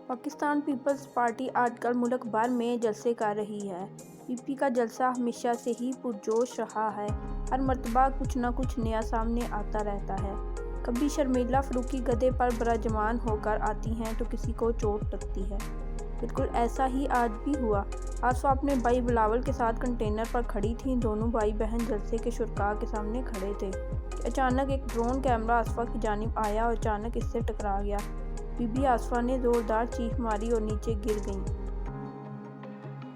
Pakistan Peoples party آج کل ملک بھر میں جلسے کر رہی ہے۔ پی پی کا جلسہ ہمیشہ سے ہی پرجوش رہا ہے۔ ہر مرتبہ کچھ نہ کچھ نیا سامنے آتا رہتا ہے۔ کبھی شرمیلا فاروقی گدھے پر براجمان ہو کر آتی ہیں تو کسی کو چوٹ لگتی ہے۔ بالکل ایسا ہی آج بھی ہوا۔ آصفہ اپنے بھائی بلاول کے ساتھ کنٹینر پر کھڑی تھیں۔ دونوں بھائی بہن جلسے کے شرکاء کے سامنے کھڑے تھے کہ اچانک ایک ڈرون کیمرہ آصفہ کی جانب آیا اور اچانک اس سے ٹکرا گیا۔ بی بی آصفہ نے زوردار چیخ ماری اور نیچے گر گئیں۔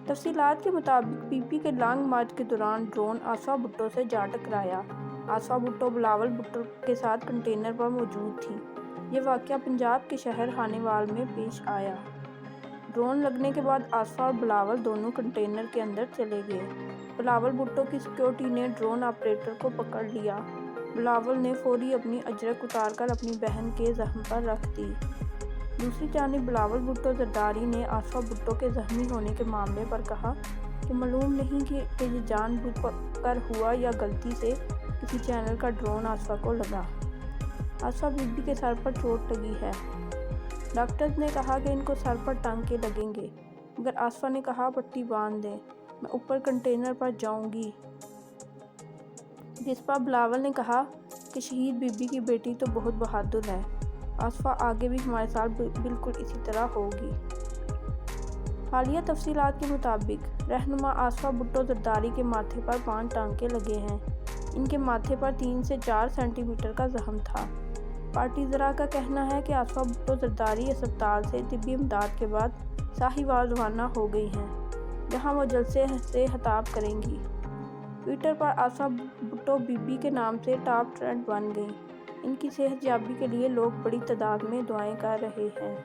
تفصیلات کے مطابق پی پی کے لانگ مارچ کے دوران ڈرون آصفہ بھٹو سے جا ٹکرایا۔ آصفہ بھٹو بلاول بھٹو کے ساتھ کنٹینر پر موجود تھیں۔ یہ واقعہ پنجاب کے شہر خانیوال میں پیش آیا۔ ڈرون لگنے کے بعد آصفہ اور بلاول دونوں کنٹینر کے اندر چلے گئے۔ بلاول بھٹو کی سیکورٹی نے ڈرون آپریٹر کو پکڑ لیا۔ بلاول نے فوری اپنی اجرک اتار کر اپنی بہن کے زخم پر رکھ دی۔ دوسری جانب بلاول بھٹو زرداری نے آصفہ بھٹو کے زخمی ہونے کے معاملے پر کہا کہ معلوم نہیں کہ یہ جان بوجھ کر ہوا یا غلطی سے کسی چینل کا ڈرون آصفہ کو لگا۔ آصفہ بی بی کے سر پر چوٹ لگی ہے۔ ڈاکٹرز نے کہا کہ ان کو سر پر ٹانکے لگیں گے، مگر آصفہ نے کہا پٹی باندھ دیں، میں اوپر کنٹینر پر جاؤں گی۔ جس پر بلاول نے کہا کہ شہید بی بی کی بیٹی تو بہت بہادر ہے، آصفہ آگے بھی ہمارے ساتھ بالکل اسی طرح ہوگی۔ حالیہ تفصیلات کے مطابق رہنما آصفہ بھٹو زرداری کے ماتھے پر 5 ٹانکے لگے ہیں۔ ان کے ماتھے پر 3 سے 4 سینٹی میٹر کا زخم تھا۔ پارٹی ذرائع کا کہنا ہے کہ آصفہ بھٹو زرداری اسپتال سے طبی امداد کے بعد ساہیوال روانہ ہو گئی ہیں، جہاں وہ جلسے سے خطاب کریں گی۔ ٹوئٹر پر آصفہ بھٹو بی بی کے نام سے ٹاپ ٹرینڈ بن گئیں۔ ان کی صحت یابی کے لیے لوگ بڑی تعداد میں دعائیں کر رہے ہیں۔